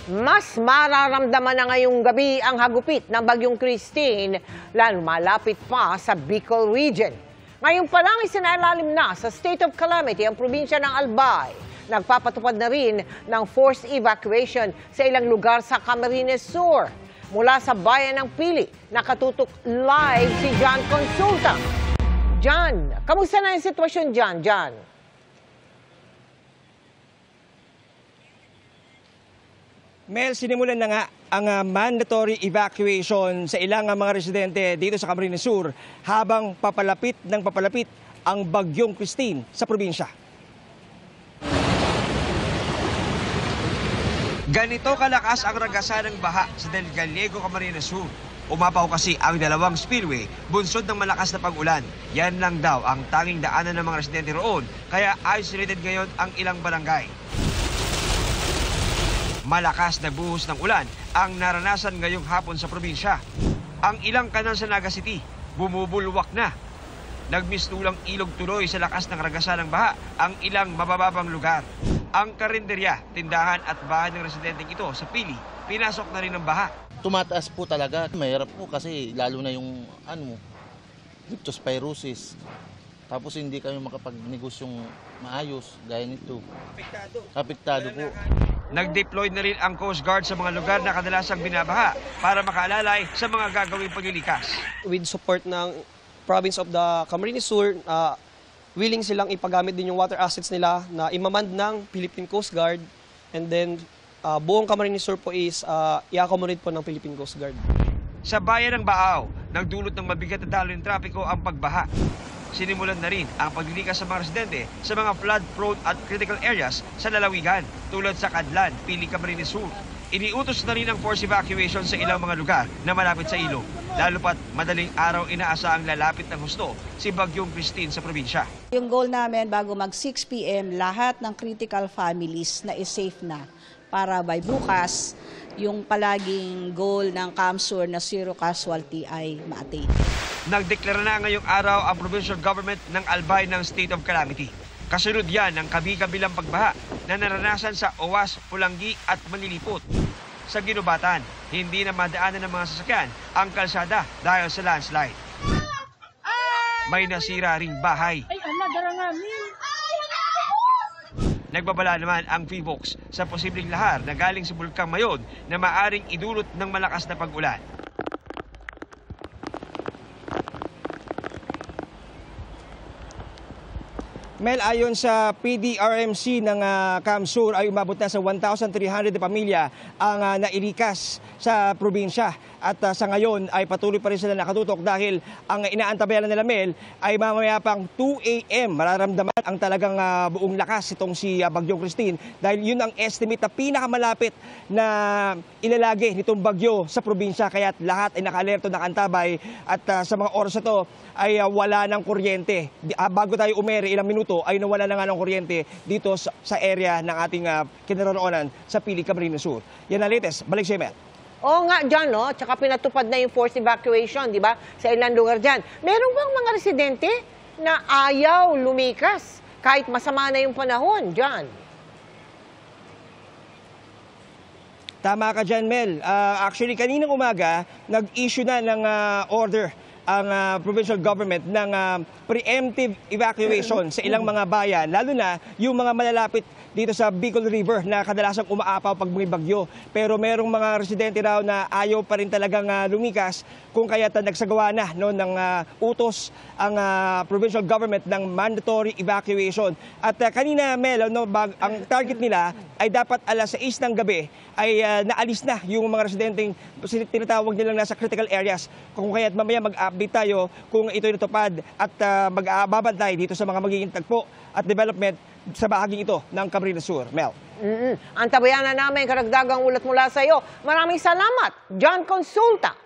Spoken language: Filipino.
Mas mararamdaman na ngayong gabi ang hagupit ng Bagyong Christine, lalo malapit pa sa Bicol Region. Ngayon pa lang isinailalim na sa state of calamity ang probinsya ng Albay. Nagpapatupad na rin ng forced evacuation sa ilang lugar sa Camarines Sur. Mula sa bayan ng Pili, nakatutok live si John Consulta. John, kamusta na yung sitwasyon dyan, John? Mel, sinimulan na nga ang mandatory evacuation sa ilang mga residente dito sa Camarines Sur habang papalapit ang Bagyong Christine sa probinsya. Ganito kalakas ang ragasan ng baha sa Del Gallego, Camarines Sur. Umapaw kasi ang dalawang spillway, bunsod ng malakas na pag-ulan. Yan lang daw ang tanging daanan ng mga residente roon, kaya isolated ngayon ang ilang barangay. Malakas na buhos ng ulan ang naranasan ngayong hapon sa probinsya. Ang ilang kanal sa Naga City, bumubulwak na. Nagmistulang ilog tuloy sa lakas ng ragasan ng baha ang ilang mabababang lugar. Ang karinderya, tindahan at bahay ng residenteng ito sa Pili, pinasok na rin ng baha. Tumataas po talaga. Mahirap po kasi lalo na yung leptospirosis. Tapos hindi kami makapag-negosyong maayos gaya nito. Apektado po. Nag-deploy na rin ang Coast Guard sa mga lugar na kadalasang binabaha para makaalalay sa mga gagawing paglilikas. With support ng province of the Camarines Sur, willing silang ipagamit din yung water assets nila na imamand ng Philippine Coast Guard, and then buong Camarines Sur po is i-accommodate po ng Philippine Coast Guard. Sa bayan ng Baaw, nagdulot ng mabigat na daloy ng trapiko ang pagbaha. Sinimulan na rin ang paglilikas sa mga residente sa mga flood-prone at critical areas sa lalawigan tulad sa Cadlan, Pili, Camarines Sur. Iniutos na rin ang forced evacuation sa ilang mga lugar na malapit sa ilog. Lalo pat madaling araw inaasahang lalapit ng husto si Bagyong Christine sa probinsya. Yung goal namin bago mag 6 p.m. lahat ng critical families na is-safe na para by bukas yung palaging goal ng CAMSUR na zero casualty ay ma-attain. Nagdeklara na ngayong araw ang provincial government ng Albay ng state of calamity. Kasunod yan ng kabi-kabilang pagbaha na naranasan sa Owas, Pulanggi at Manilipot. Sa Ginubatan, hindi na madaanan ng mga sasakyan ang kalsada dahil sa landslide. May nasira ring bahay. Nagbabala naman ang PHIVOLCS sa posibleng lahar na galing sa Bulkang Mayon na maaring idulot ng malakas na pag-ulan. Mel, ayon sa PDRMC ng CAMSUR ay umabot na sa 1,300 na pamilya ang nailikas sa probinsya. At sa ngayon ay patuloy pa rin sila nakatutok dahil ang inaantabayan nila, Mel, ay mamaya pang 2 a.m. mararamdaman ang talagang buong lakas itong si Bagyong Christine dahil yun ang estimate na pinakamalapit na ilalagi nitong bagyo sa probinsya. Kaya lahat ay naka-alerto, nakaantabay at sa mga oras na to ay wala ng kuryente. Bago tayo umere, ilang minuto ay nawala na nga ng kuryente dito sa area ng ating kinaroroonan sa Pili, Camarines Sur. Yan ang latest. Balik siya, Mel. Oo nga dyan, no? Tsaka pinatupad na yung forced evacuation, di ba? Sa ilang lugar dyan. Meron bang mga residente na ayaw lumikas kahit masama na yung panahon dyan? Tama ka dyan, Mel. Actually, kaninang umaga, nag-issue na ng order ang provincial government ng preemptive evacuation sa ilang mga bayan, lalo na yung mga malalapit dito sa Bicol River na kadalasang umaapaw pag may bagyo. Pero merong mga residente raw na ayaw pa rin talagang lumikas kung kaya't nagsagawa na ng utos ang provincial government ng mandatory evacuation. At kanina, Mel, ang target nila ay dapat alas 6 ng gabi ay naalis na yung mga residenteng tinatawag nilang nasa critical areas. Kung kaya't mamaya mag-update tayo kung ito'y natupad at magbabantay dito sa mga magiging tagpo at development sa bahaging ito ng Camarines Sur. Mel. Antabayan na namin karagdagang ulat mula sa iyo. Maraming salamat, John Consulta.